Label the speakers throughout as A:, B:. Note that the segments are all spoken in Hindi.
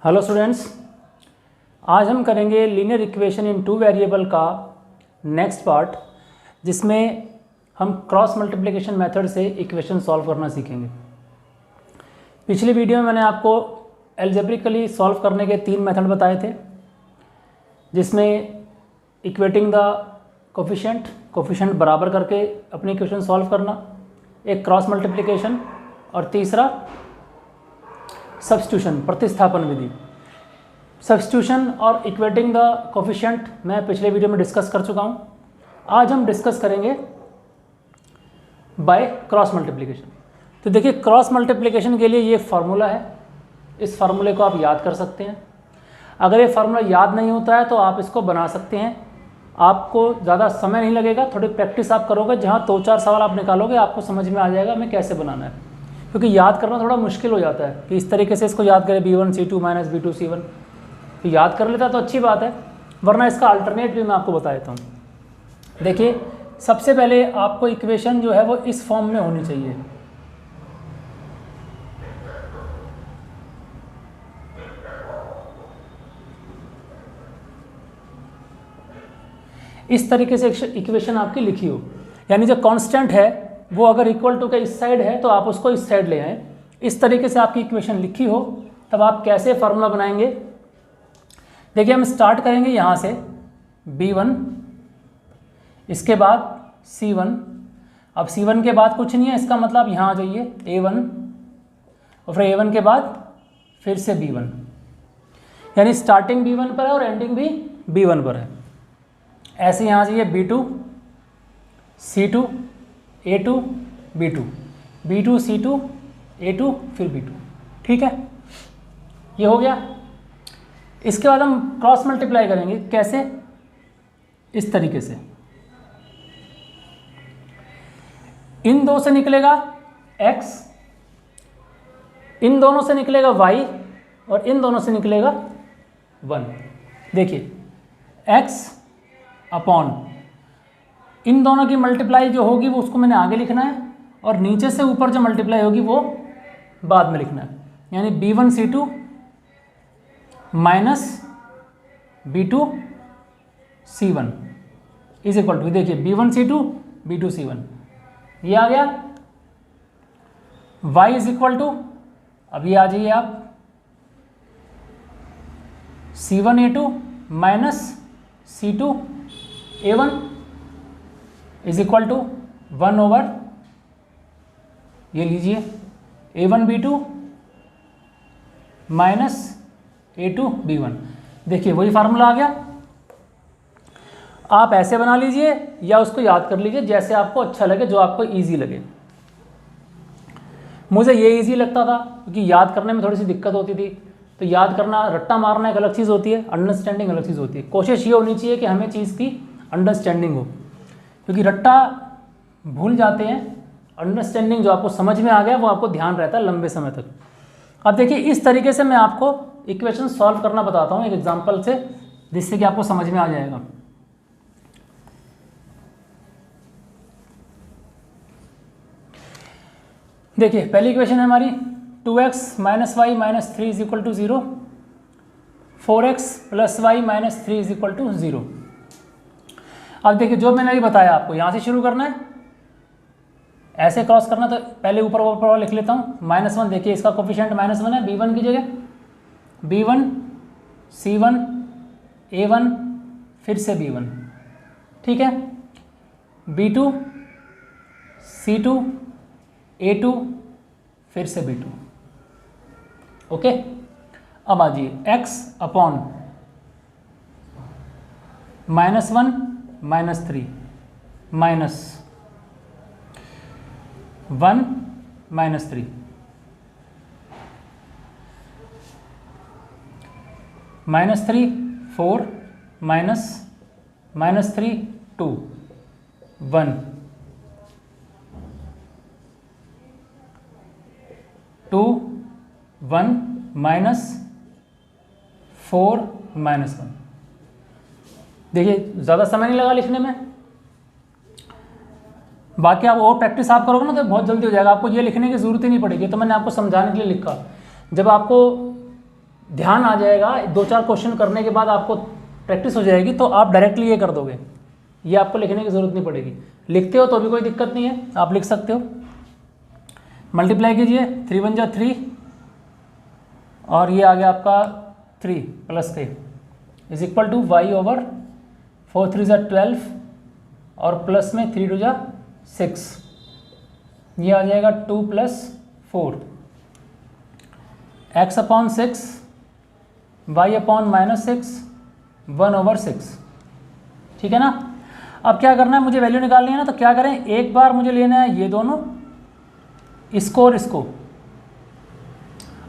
A: हेलो स्टूडेंट्स, आज हम करेंगे linear equation in two variable का नेक्स्ट पार्ट, जिसमें हम क्रॉस मल्टीप्लिकेशन मेथड से इक्वेशन सॉल्व करना सीखेंगे। पिछली वीडियो में मैंने आपको एल्जेब्रिकली सॉल्व करने के 3 मेथड बताए थे, जिसमें इक्वेटिंग द कोफिशिएंट बराबर करके अपनी इक्वेशन सॉल्व करना, एक क्रॉस मल्टीप्लिकेशन और तीसरा सब्स्टिट्यूशन प्रतिस्थापन विधि। सब्स्टिट्यूशन और इक्वेटिंग द कोफिशिएंट मैं पिछले वीडियो में डिस्कस कर चुका हूँ। आज हम डिस्कस करेंगे बाय क्रॉस मल्टीप्लिकेशन। तो देखिए, क्रॉस मल्टीप्लिकेशन के लिए ये फार्मूला है, इस फार्मूले को आप याद कर सकते हैं। अगर ये फार्मूला याद नहीं होता है तो आप इसको बना सकते हैं, आपको ज़्यादा समय नहीं लगेगा। थोड़ी प्रैक्टिस आप करोगे, जहाँ 2-4 सवाल आप निकालोगे आपको समझ में आ जाएगा हमें कैसे बनाना है, क्योंकि याद करना थोड़ा मुश्किल हो जाता है कि इस तरीके से इसको याद करें b1 c2 minus b2 c1। तो याद कर लेता तो अच्छी बात है, वरना इसका अल्टरनेट भी मैं आपको बता देता हूँ। देखिए, सबसे पहले आपको इक्वेशन जो है वो इस फॉर्म में होनी चाहिए। इस तरीके से इक्वेशन आपकी लिखी हो, यानी जो कांस्टेंट है वो अगर इक्वल टू के इस साइड है तो आप उसको इस साइड ले आएँ। इस तरीके से आपकी इक्वेशन लिखी हो तब आप कैसे फार्मूला बनाएंगे। देखिए, हम स्टार्ट करेंगे यहाँ से b1, इसके बाद c1। अब c1 के बाद कुछ नहीं है, इसका मतलब यहाँ आ जाइए a1, और फिर a1 के बाद फिर से b1, यानी स्टार्टिंग b1 पर है और एंडिंग भी b1 पर है। ऐसे यहाँ जाइए b2, c2, a2, b2, b2, c2, a2, फिर b2। ठीक है, ये हो गया। इसके बाद हम क्रॉस मल्टीप्लाई करेंगे। कैसे? इस तरीके से इन दो से निकलेगा x, इन दोनों से निकलेगा y, और इन दोनों से निकलेगा 1। देखिए, x अपॉन इन दोनों की मल्टीप्लाई जो होगी वो उसको मैंने आगे लिखना है, और नीचे से ऊपर जो मल्टीप्लाई होगी वो बाद में लिखना है। यानी b1 c2 minus b2 c1 is equal to, देखिए b1 c2 b2 c1, ये आ गया। y इज इक्वल टू, अब ये आ जाइए आप c1 a2 minus c2 a1 is equal to 1 over, ये लीजिए a1 b2 minus a2 b1। देखिए, वही फार्मूला आ गया। आप ऐसे बना लीजिए या उसको याद कर लीजिए, जैसे आपको अच्छा लगे, जो आपको इजी लगे। मुझे ये इजी लगता था क्योंकि याद करने में थोड़ी सी दिक्कत होती थी। तो याद करना, रट्टा मारना एक अलग चीज़ होती है, अंडरस्टैंडिंग अलग चीज़ होती है। कोशिश ये होनी चाहिए कि हमें चीज़ की अंडरस्टैंडिंग हो, क्योंकि रट्टा भूल जाते हैं, अंडरस्टैंडिंग जो आपको समझ में आ गया वो आपको ध्यान रहता है लंबे समय तक। अब देखिए, इस तरीके से मैं आपको इक्वेशन सॉल्व करना बताता हूँ एक एग्जांपल से, जिससे कि आपको समझ में आ जाएगा। देखिए, पहली इक्वेशन है हमारी 2x minus y minus 3 is equal to 0, 4x plus y minus 3 is equal to 0। अब देखिए, जो मैंने अभी बताया आपको, यहाँ से शुरू करना है, ऐसे क्रॉस करना। तो पहले ऊपर ऊपर लिख लेता हूँ। -1, देखिए इसका कोफिशिएंट -1 है, b1 की जगह b1 c1 a1 फिर से b1। ठीक है, b2 c2 a2 फिर से b2। ओके, अब आ जाइए x अपॉन -1 -3 माइनस 1 -3 -3 4 -3 2 1 2 1 -4 -1। देखिए, ज़्यादा समय नहीं लगा लिखने में, बाकी आप और प्रैक्टिस आप करोगे ना तो बहुत जल्दी हो जाएगा। आपको ये लिखने की ज़रूरत ही नहीं पड़ेगी, तो मैंने आपको समझाने के लिए लिखा। जब आपको ध्यान आ जाएगा, 2-4 क्वेश्चन करने के बाद आपको प्रैक्टिस हो जाएगी तो आप डायरेक्टली ये कर दोगे, ये आपको लिखने की ज़रूरत नहीं पड़ेगी। लिखते हो तो भी कोई दिक्कत नहीं है, आप लिख सकते हो। मल्टीप्लाई कीजिए, 3 × 1 = 3 और ये आ गया आपका 3 + 3 इज इक्वल टू y/4 3 × 12 और प्लस में 3 × 2 = 6, ये आ जाएगा 2 + 4 x/6 y/-6 1/6, ठीक है ना। अब क्या करना है, मुझे वैल्यू निकालनी है ना, तो क्या करें, एक बार मुझे लेना है ये दोनों, इसको और इसको,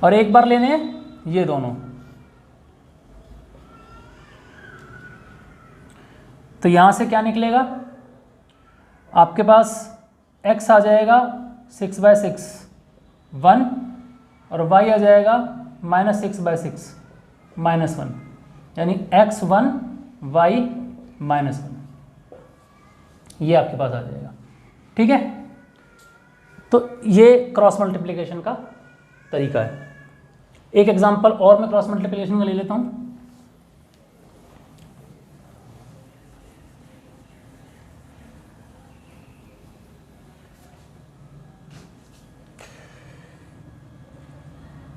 A: और एक बार लेने हैं ये दोनों। तो यहाँ से क्या निकलेगा, आपके पास x आ जाएगा 6/6 1 और y आ जाएगा -6/6 -1, यानी x1 y -1, ये आपके पास आ जाएगा, ठीक है। तो ये क्रॉस मल्टीप्लिकेशन का तरीका है। एक एग्जांपल और मैं क्रॉस मल्टीप्लिकेशन का ले लेता हूँ।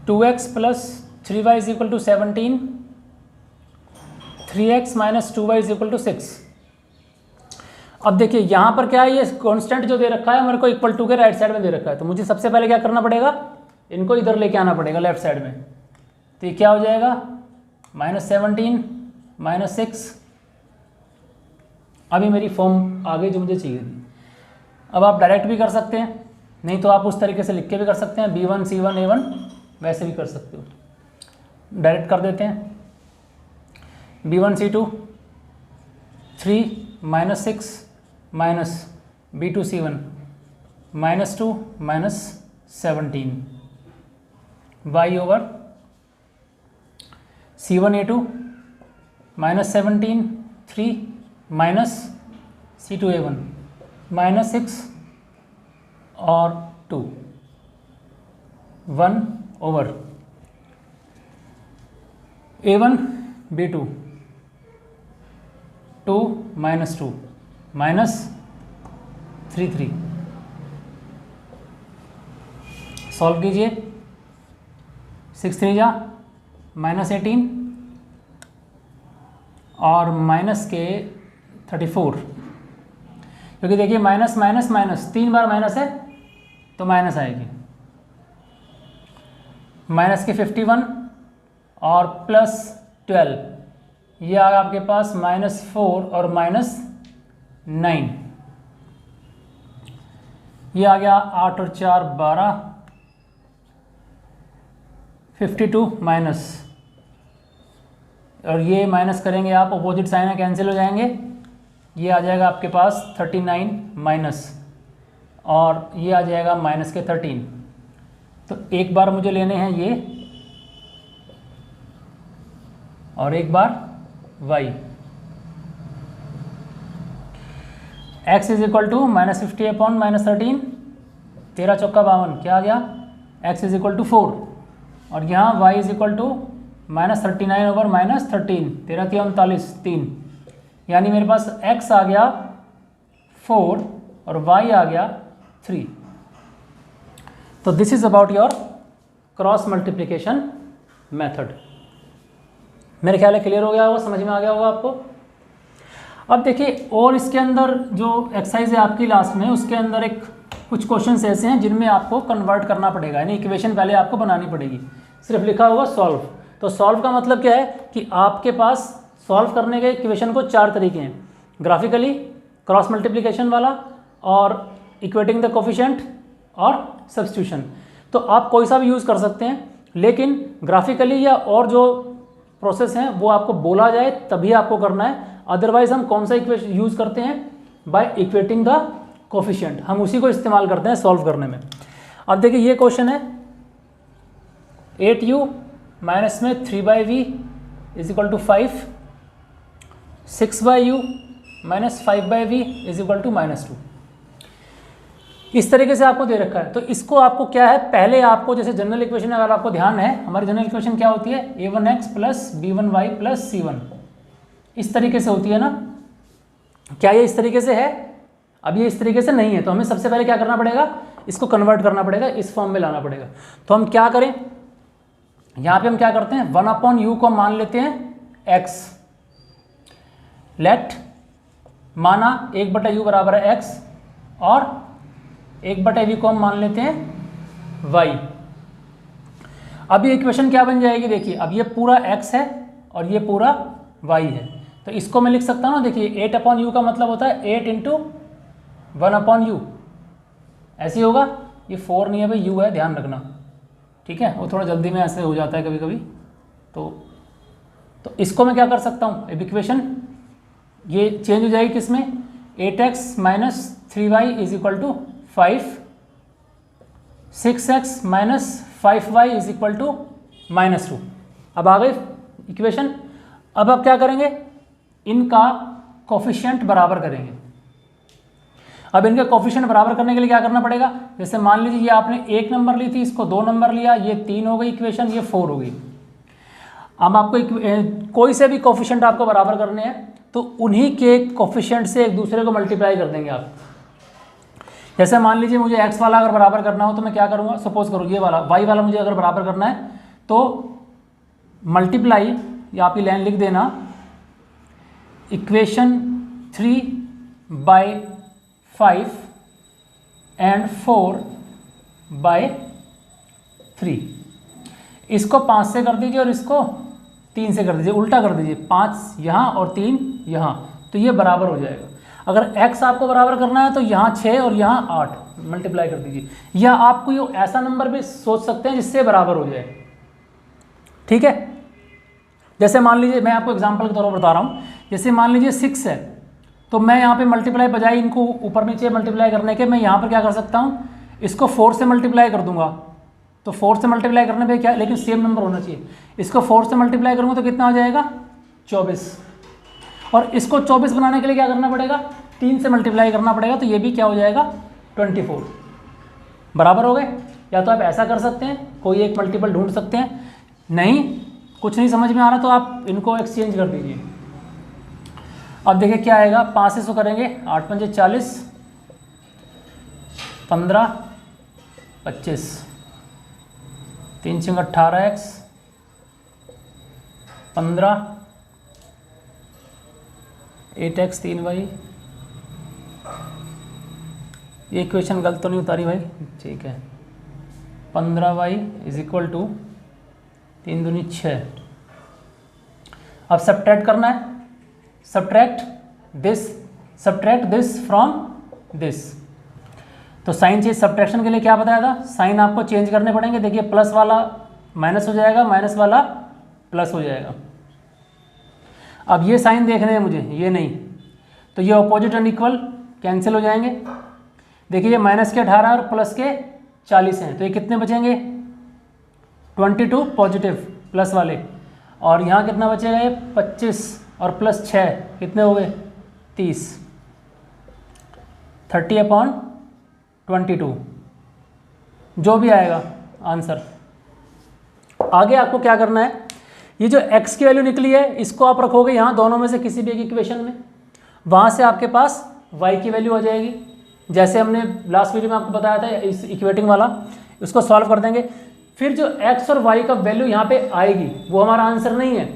A: Two x plus 3y = 17, 3x - 2y = 6। अब देखिए यहाँ पर क्या है, ये कांस्टेंट जो दे रखा है मेरे को इक्वल टू के राइट साइड में दे रखा है, तो मुझे सबसे पहले क्या करना पड़ेगा, इनको इधर लेके आना पड़ेगा लेफ्ट साइड में। तो ये क्या हो जाएगा, -17 - 6। अभी मेरी फॉर्म आ गई जो मुझे चाहिए थी। अब आप डायरेक्ट भी कर सकते हैं, नहीं तो आप उस तरीके से लिख के भी कर सकते हैं, B1 C1 A1, वैसे भी कर सकते हो। डायरेक्ट कर देते हैं, B1 C2 3 - 6 minus B2 C1 -2 -17 y/, C1 A2 -17 3 minus C2 A1 -6 और 2 1/, A1 B2 2 -2 -3 सॉल्व कीजिए, 6 3 जा -18 और माइनस के 34, क्योंकि देखिए माइनस माइनस माइनस 3 बार माइनस है तो माइनस आएगी, माइनस के 51 और प्लस 12, ये आ गया आपके पास -4 और -9, ये आ गया 8 और 4 12, 52 माइनस, और ये माइनस करेंगे आप, अपोजिट साइन है कैंसिल हो जाएंगे, ये आ जाएगा आपके पास 39 माइनस, और ये आ जाएगा माइनस के 13। तो एक बार मुझे लेने हैं ये और एक बार y, x is equal to -50 upon -13, 13 चौका 52, क्या आ गया, x इज इक्वल टू 4, और यहाँ y is equal to -39 over -13, 13 3 39 3, यानी मेरे पास x आ गया 4 और y आ गया 3। तो this is about your cross multiplication method. मेरे ख्याल है क्लियर हो गया होगा, समझ में आ गया होगा आपको। अब देखिए, और इसके अंदर जो एक्सरसाइज है आपकी लास्ट में, उसके अंदर एक कुछ क्वेश्चंस ऐसे हैं जिनमें आपको कन्वर्ट करना पड़ेगा, यानी इक्वेशन पहले आपको बनानी पड़ेगी। सिर्फ लिखा होगा सॉल्व, तो सॉल्व का मतलब क्या है कि आपके पास सॉल्व करने के इक्वेशन को 4 तरीके हैं, ग्राफिकली, क्रॉस मल्टीप्लिकेशन वाला, और इक्वेटिंग द कोफिशिएंट, और सब्स्टिट्यूशन। तो आप कोई सा भी यूज़ कर सकते हैं, लेकिन ग्राफिकली या और जो प्रोसेस हैं वो आपको बोला जाए तभी आपको करना है, अदरवाइज हम कौन सा इक्वेशन यूज़ करते हैं, बाय इक्वेटिंग द कोफिशिएंट, हम उसी को इस्तेमाल करते हैं सॉल्व करने में। अब देखिए ये क्वेश्चन है 8u माइनस में 3/v is equal to 5, 6/u minus 5/v is equal to -2। इस तरीके से आपको दे रखा है। तो इसको आपको क्या है, पहले आपको जैसे जनरल इक्वेशन अगर आपको ध्यान है, हमारी जनरल इक्वेशन क्या होती है, a1x plus b1y plus c1, इस तरीके से होती है ना। क्या ये इस तरीके से है? अब ये इस तरीके से नहीं है, तो हमें सबसे पहले क्या करना पड़ेगा, इसको कन्वर्ट करना पड़ेगा, इस फॉर्म में लाना पड़ेगा। तो हम क्या करें, यहाँ पे हम क्या करते हैं, 1/u को मान लेते हैं x, लेट माना 1/u बराबर है x, और 1/v को हम मान लेते हैं y। अब ये इक्वेशन क्या बन जाएगी, देखिए अब ये पूरा x है और ये पूरा y है, तो इसको मैं लिख सकता हूँ ना, देखिए 8/u का मतलब होता है 8 × 1/u, ऐसे ही होगा। ये 4 नहीं है भाई, u है, ध्यान रखना, ठीक है, वो थोड़ा जल्दी में ऐसे हो जाता है कभी कभी। तो इसको मैं क्या कर सकता हूँ, अब इक्वेशन ये चेंज हो जाएगी किसमें, 8x - 3y = 5, 6x - 5y = -2। अब आ गई इक्वेशन। अब आप क्या करेंगे, इनका कोफिशिएंट बराबर करेंगे। अब इनके कोफिशिएंट बराबर करने के लिए क्या करना पड़ेगा, जैसे मान लीजिए ये आपने 1 नंबर ली थी, इसको 2 नंबर लिया, ये 3 हो गई इक्वेशन, ये 4 हो गई। अब आपको कोई से भी कोफिशिएंट आपको बराबर करने हैं, तो उन्हीं के कोफिशिएंट से एक दूसरे को मल्टीप्लाई कर देंगे आप। जैसे मान लीजिए मुझे x वाला अगर बराबर करना हो तो मैं क्या करूँगा, सपोज करो ये वाला y वाला मुझे अगर बराबर करना है, तो मल्टीप्लाई, या आप ये लाइन लिख देना, इक्वेशन 3/5 एंड 4/3, इसको 5 से कर दीजिए और इसको 3 से कर दीजिए, उल्टा कर दीजिए, 5 यहाँ और 3 यहाँ, तो ये बराबर हो जाएगा। अगर x आपको बराबर करना है तो यहाँ 6 और यहाँ 8 मल्टीप्लाई कर दीजिए, या आप कोई ऐसा नंबर भी सोच सकते हैं जिससे बराबर हो जाए, ठीक है। जैसे मान लीजिए, मैं आपको एग्जांपल के तौर पर बता रहा हूँ, जैसे मान लीजिए 6 है, तो मैं यहाँ पे मल्टीप्लाई बजाय इनको ऊपर नीचे मल्टीप्लाई करने के, मैं यहाँ पर क्या कर सकता हूँ, इसको 4 से मल्टीप्लाई कर दूंगा। तो 4 से मल्टीप्लाई करने पे क्या, लेकिन सेम नंबर होना चाहिए, इसको 4 से मल्टीप्लाई करूँगा तो कितना आ जाएगा, 24। और इसको 24 बनाने के लिए क्या करना पड़ेगा, 3 से मल्टीप्लाई करना पड़ेगा, तो ये भी क्या हो जाएगा, 24। बराबर हो गए। या तो आप ऐसा कर सकते हैं, कोई एक मल्टीपल ढूंढ सकते हैं, नहीं कुछ नहीं समझ में आ रहा तो आप इनको एक्सचेंज कर दीजिए। अब देखिए क्या आएगा, 5 से 100 करेंगे, 8 × 5 = 40, 15, 25, 3 × 6 = 18x, 15, 8x 3y। ये इक्वेशन गलत तो नहीं उतारी भाई, ठीक है। 15y = 3 दूनी 6। अब सब्ट्रैक्ट करना है, सब्ट्रैक्ट दिस फ्रॉम दिस। तो साइन चेंज सब्ट्रैक्शन के लिए क्या बताया था, साइन आपको चेंज करने पड़ेंगे। देखिए प्लस वाला माइनस हो जाएगा, माइनस वाला प्लस हो जाएगा। अब ये साइन देखने हैं मुझे, ये नहीं, तो ये ऑपोजिट एंड इक्वल कैंसिल हो जाएंगे। देखिए ये माइनस के 18 और प्लस के 40 हैं, तो ये कितने बचेंगे, 22 पॉजिटिव प्लस वाले, और यहाँ कितना बचेगा, ये 25 और प्लस 6 कितने हो गए, 30, 30/22, जो भी आएगा आंसर। आगे आपको क्या करना है, ये जो x की वैल्यू निकली है इसको आप रखोगे यहाँ दोनों में से किसी भी एक इक्वेशन में, वहाँ से आपके पास y की वैल्यू आ जाएगी। जैसे हमने लास्ट वीडियो में आपको बताया था इस इक्वेटिंग वाला, उसको सॉल्व कर देंगे, फिर जो x और y का वैल्यू यहाँ पे आएगी वो हमारा आंसर नहीं है।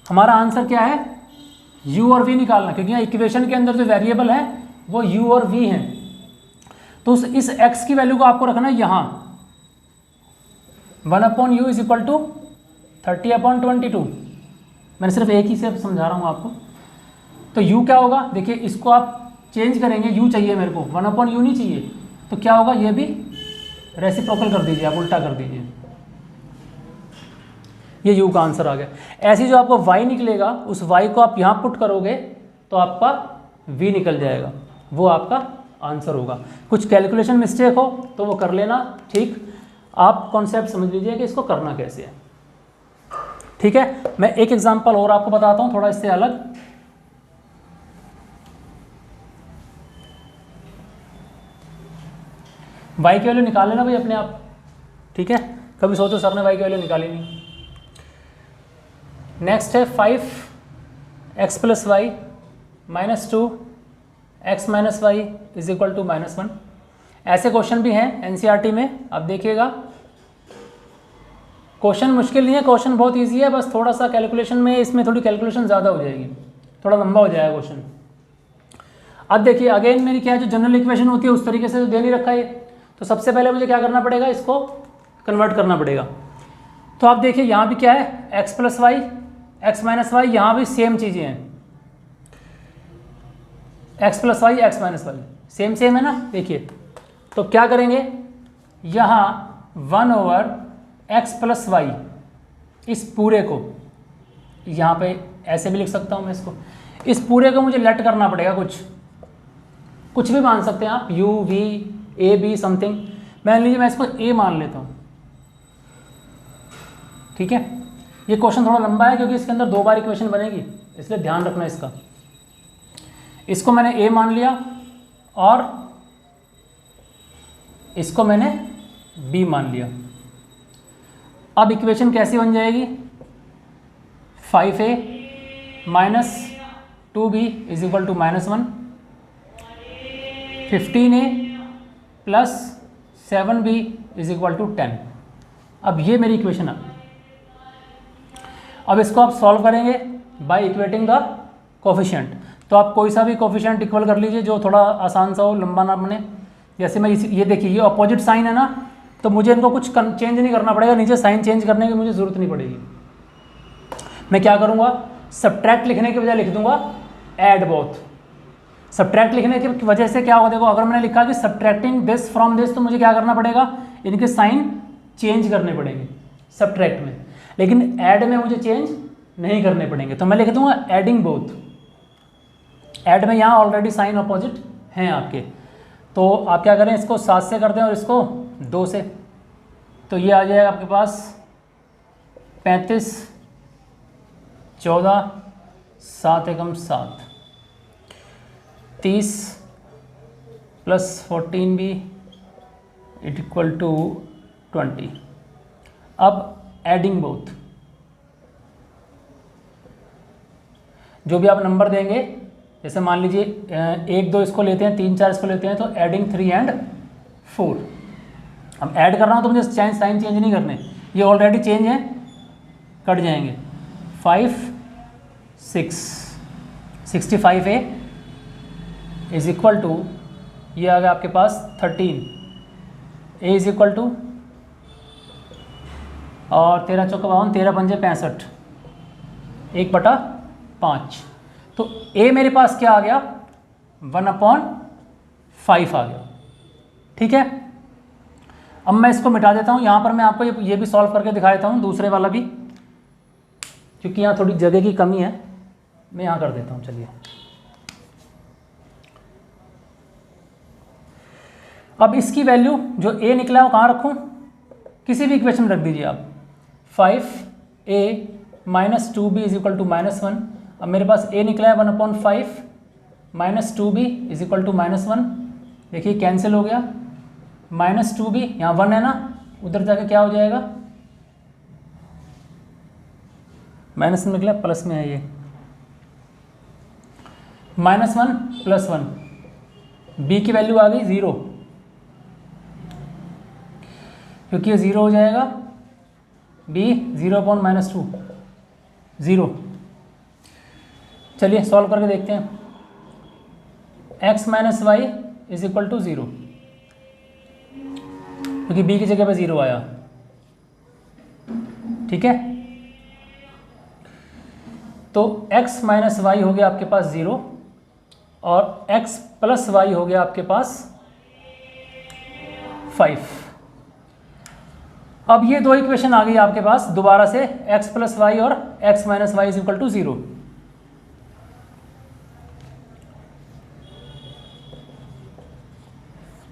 A: हमारा आंसर क्या है, u और v निकालना, क्योंकि यहाँ इक्वेशन के अंदर जो वेरिएबल है वो u और v हैं। तो इस x की वैल्यू को आपको रखना है यहाँ, 1/u = 30/22। मैंने सिर्फ एक ही से समझा रहा हूँ आपको। तो u क्या होगा, देखिए इसको आप चेंज करेंगे, u चाहिए मेरे को, 1/u नहीं चाहिए, तो क्या होगा, ये भी रेसिप्रोकल कर दीजिए, आप उल्टा कर दीजिए, ये u का आंसर आ गया। ऐसे जो आपको y निकलेगा उस y को आप यहाँ पुट करोगे तो आपका v निकल जाएगा, वो आपका आंसर होगा। कुछ कैलकुलेशन मिस्टेक हो तो वो कर लेना, ठीक, आप कॉन्सेप्ट समझ लीजिए कि इसको करना कैसे है, ठीक है। मैं एक एग्जांपल और आपको बताता हूँ थोड़ा इससे अलग। वाई की वैल्यू निकाल लेना भाई अपने आप, ठीक है। कभी सोचो सर ने वाई की वैल्यू निकाली नहीं। नेक्स्ट है 5x plus y minus 2x minus y is equal to -1। ऐसे क्वेश्चन भी हैं एनसीईआरटी में, अब देखिएगा। क्वेश्चन मुश्किल नहीं है, क्वेश्चन बहुत इजी है, बस थोड़ा सा कैलकुलेशन में इसमें थोड़ी कैलकुलेशन ज़्यादा हो जाएगी, थोड़ा लंबा हो जाएगा क्वेश्चन। अब देखिए अगेन मेरी क्या है, जो जनरल इक्वेशन होती है उस तरीके से तो दे नहीं रखा है, तो सबसे पहले मुझे क्या करना पड़ेगा, इसको कन्वर्ट करना पड़ेगा। तो आप देखिए यहाँ भी क्या है, x plus y x minus y, यहाँ भी सेम चीज़ें हैं, x plus y x minus y same same है ना। देखिए तो क्या करेंगे, यहाँ 1/x प्लस वाई इस पूरे को यहाँ पे ऐसे भी लिख सकता हूँ मैं इसको, इस पूरे को मुझे लेट करना पड़ेगा, कुछ भी मान सकते हैं आप, u v a b something. मान लीजिए मैं इसको a मान लेता हूँ, ठीक है। ये क्वेश्चन थोड़ा लंबा है क्योंकि इसके अंदर 2 बार इक्वेशन बनेगी, इसलिए ध्यान रखना इसका। इसको मैंने a मान लिया और इसको मैंने b मान लिया। अब इक्वेशन कैसी बन जाएगी, 5a minus 2b is equal to -1, 15a plus 7b is equal to 10। अब ये मेरी इक्वेशन है। अब इसको आप सॉल्व करेंगे बाय इक्वेटिंग द कोफिशिएंट। तो आप कोई सा भी कोफिशिएंट इक्वल कर लीजिए जो थोड़ा आसान सा हो, लंबा ना बने। जैसे मैं ये देखिए ये अपोजिट साइन है ना, तो मुझे इनको कुछ चेंज नहीं करना पड़ेगा, नीचे साइन चेंज करने की मुझे ज़रूरत नहीं पड़ेगी। मैं क्या करूँगा, सब्ट्रैक्ट लिखने की बजाय लिख दूंगा ऐड बोथ। सब्ट्रैक्ट लिखने की वजह से क्या होगा, देखो अगर मैंने लिखा कि सब्ट्रैक्टिंग दिस फ्रॉम दिस, तो मुझे क्या करना पड़ेगा, इनके साइन चेंज करने पड़ेंगे सब्ट्रैक्ट में, लेकिन ऐड में मुझे चेंज नहीं करने पड़ेंगे। तो मैं लिख दूंगा एडिंग बोथ। ऐड में यहाँ ऑलरेडी साइन अपोजिट हैं आपके, तो आप क्या करें, इसको 7 से कर दें और इसको 2 से, तो ये आ जाएगा आपके पास 35 14 7 एकम 7, 30 plus 14b it equal to 20। अब एडिंग बोथ, जो भी आप नंबर देंगे, जैसे मान लीजिए 1 2 इसको लेते हैं, 3 4 इसको लेते हैं, तो एडिंग 3 एंड 4। अब ऐड कर रहा हूँ तो मुझे साइन चेंज नहीं करने, ये ऑलरेडी चेंज है, कट जाएंगे। 5 6 65a इज इक्वल टू, ये आ गया आपके पास 13, a इज इक्वल टू, और 13 चौका 52, 13 पंजे 65, 1/5। तो a मेरे पास क्या आ गया, 1/5 आ गया, ठीक है। अब मैं इसको मिटा देता हूँ, यहाँ पर मैं आपको ये भी सॉल्व करके दिखा देता हूँ, दूसरे वाला भी, क्योंकि यहाँ थोड़ी जगह की कमी है, मैं यहाँ कर देता हूँ। चलिए अब इसकी वैल्यू जो a निकला है वो कहाँ रखूँ, किसी भी इक्वेशन में रख दीजिए आप। 5a minus 2b is equal to -1। अब मेरे पास a निकला है 1/5 minus 2b is equal to -1। देखिए कैंसिल हो गया, -2b, यहाँ 1 है ना, उधर जाके क्या हो जाएगा, माइनस में निकला, प्लस में है ये, -1 प्लस 1, b की वैल्यू आ गई 0, क्योंकि ये 0 हो जाएगा, b 0/-2 0। चलिए सॉल्व करके देखते हैं। x minus y is equal to 0, क्योंकि b की जगह पे 0 आया, ठीक है। तो x माइनस वाई हो गया आपके पास 0 और x प्लस वाई हो गया आपके पास 5। अब ये 2 इक्वेशन आ गई आपके पास दोबारा से, x प्लस वाई और x minus y is equal to 0।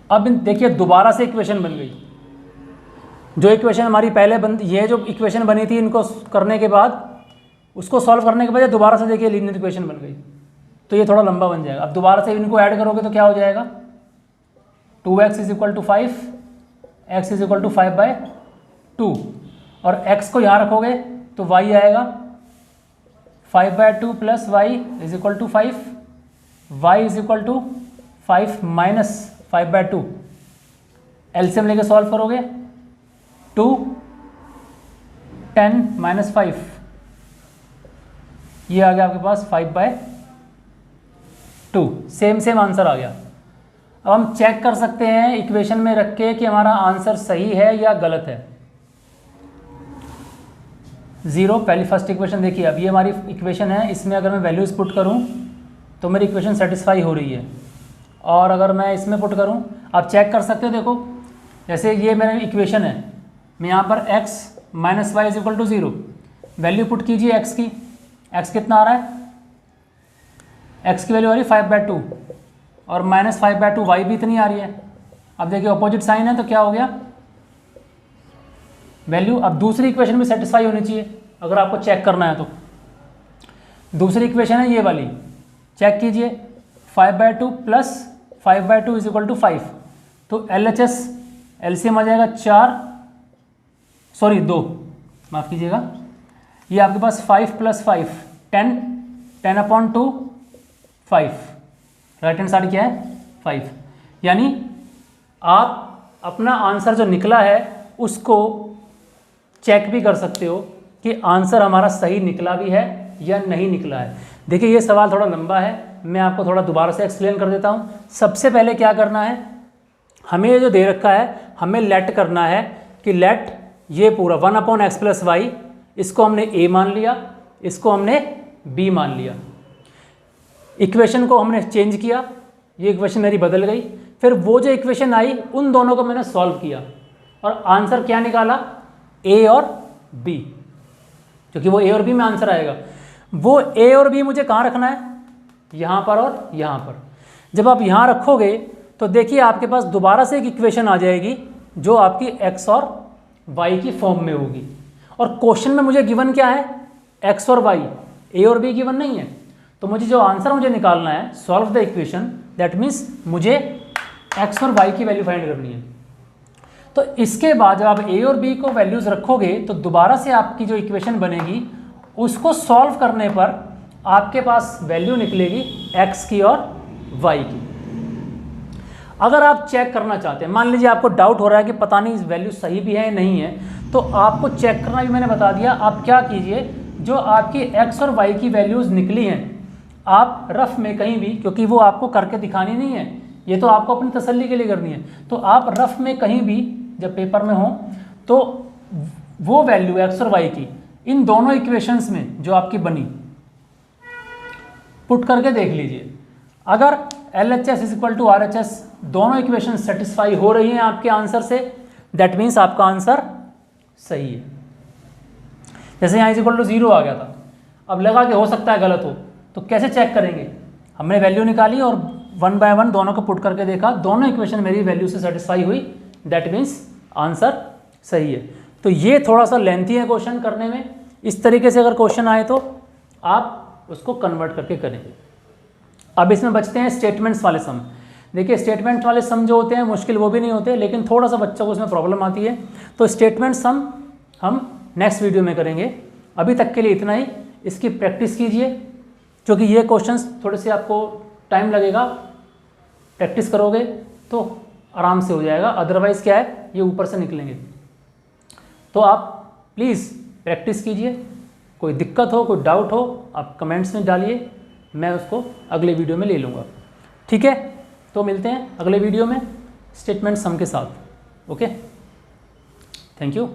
A: अब देखिए दोबारा से इक्वेशन बन गई, जो इक्वेशन हमारी पहले ये जो इक्वेशन बनी थी, इनको करने के बाद, उसको सॉल्व करने के बाद दोबारा से देखिए लीनियर इक्वेशन बन गई, तो ये थोड़ा लंबा बन जाएगा। अब दोबारा से इनको ऐड करोगे तो क्या हो जाएगा, 2x is equal to 5 x is equal to 5/2 और x को यहाँ रखोगे तो y आएगा 5/2 plus y is equal to 5, y is equal to 5 minus 5/2, LCM लेके सॉल्व करोगे 2 10 माइनस 5, ये आ गया आपके पास 5/2। सेम आंसर आ गया। अब हम चेक कर सकते हैं इक्वेशन में रख के कि हमारा आंसर सही है या गलत है। 0 पहली फर्स्ट इक्वेशन देखिए, अब ये हमारी इक्वेशन है, इसमें अगर मैं वैल्यूज़ पुट करूं तो मेरी इक्वेशन सेटिस्फाई हो रही है, और अगर मैं इसमें पुट करूं, आप चेक कर सकते हो। देखो जैसे ये मेरी इक्वेशन है, मैं यहाँ पर x minus y is equal to 0 value put कीजिए x की, x कितना आ रहा है, x की वैल्यू आ रही है 5/2 और माइनस 5/2, y भी इतनी आ रही है। अब देखिए अपोजिट साइन है तो क्या हो गया, वैल्यू अब दूसरी इक्वेशन भी सेटिस्फाई होनी चाहिए अगर आपको चेक करना है तो। दूसरी इक्वेशन है ये वाली, चेक कीजिए 5/2 प्लस 5/2 इज इक्वल टू 5, तो LHS एलसीएम आ जाएगा 2, माफ़ कीजिएगा, ये आपके पास 5 प्लस 5 10/2 5, राइट हैंड साइड क्या है 5, यानी आप अपना आंसर जो निकला है उसको चेक भी कर सकते हो कि आंसर हमारा सही निकला भी है या नहीं निकला है। देखिए ये सवाल थोड़ा लंबा है, मैं आपको थोड़ा दोबारा से एक्सप्लेन कर देता हूँ। सबसे पहले क्या करना है, हमें ये जो दे रखा है हमें लेट करना है कि लेट ये पूरा 1/x प्लस वाई, इसको हमने a मान लिया, इसको हमने b मान लिया, इक्वेशन को हमने चेंज किया, ये इक्वेशन मेरी बदल गई, फिर वो जो इक्वेशन आई उन दोनों को मैंने सॉल्व किया और आंसर क्या निकाला, a और b, क्योंकि वो a और b में आंसर आएगा। वो a और b मुझे कहाँ रखना है, यहाँ पर और यहाँ पर। जब आप यहाँ रखोगे तो देखिए आपके पास दोबारा से एक इक्वेशन आ जाएगी जो आपकी x और y की फॉर्म में होगी, और क्वेश्चन में मुझे गिवन क्या है, x और y, a और b गिवन नहीं है। तो मुझे जो आंसर मुझे निकालना है, solve the equation, that means मुझे x और y की वैल्यू फाइंड करनी है। तो इसके बाद जब आप a और b को वैल्यूज़ रखोगे तो दोबारा से आपकी जो इक्वेशन बनेगी उसको सॉल्व करने पर आपके पास वैल्यू निकलेगी x की और y की। अगर आप चेक करना चाहते हैं, मान लीजिए आपको डाउट हो रहा है कि पता नहीं वैल्यू सही भी है या नहीं है, तो आपको चेक करना भी मैंने बता दिया। आप क्या कीजिए, जो आपकी x और y की वैल्यूज़ निकली हैं आप रफ में कहीं भी, क्योंकि वो आपको करके दिखानी नहीं है, ये तो आपको अपनी तसल्ली के लिए करनी है, तो आप रफ में कहीं भी जब पेपर में हो तो वो वैल्यू x और y की इन दोनों इक्वेशंस में जो आपकी बनी पुट करके देख लीजिए। अगर LHS is equal to RHS दोनों इक्वेशन सेटिस्फाई हो रही हैं आपके आंसर से, दैट मीन्स आपका आंसर सही है। जैसे यहाँ इज इक्वल टू 0 आ गया था, अब लगा कि हो सकता है गलत हो, तो कैसे चेक करेंगे, हमने वैल्यू निकाली और 1 बाय 1 दोनों को पुट करके देखा, दोनों इक्वेशन मेरी वैल्यू से सेटिस्फाई हुई, दैट मीन्स आंसर सही है। तो ये थोड़ा सा लेंथी है क्वेश्चन करने में, इस तरीके से अगर क्वेश्चन आए तो आप उसको कन्वर्ट करके करेंगे। अब इसमें बचते हैं स्टेटमेंट्स वाले सम। देखिए स्टेटमेंट वाले सम जो होते हैं मुश्किल वो भी नहीं होते, लेकिन थोड़ा सा बच्चों को उसमें प्रॉब्लम आती है, तो स्टेटमेंट सम हम नेक्स्ट वीडियो में करेंगे। अभी तक के लिए इतना ही, इसकी प्रैक्टिस कीजिए, क्योंकि ये क्वेश्चंस थोड़े से आपको टाइम लगेगा, प्रैक्टिस करोगे तो आराम से हो जाएगा, अदरवाइज़ क्या है ये ऊपर से निकलेंगे। तो आप प्लीज़ प्रैक्टिस कीजिए, कोई दिक्कत हो कोई डाउट हो आप कमेंट्स में डालिए, मैं उसको अगले वीडियो में ले लूँगा। ठीक है, तो मिलते हैं अगले वीडियो में स्टेटमेंट सम के साथ। Okay, thank you.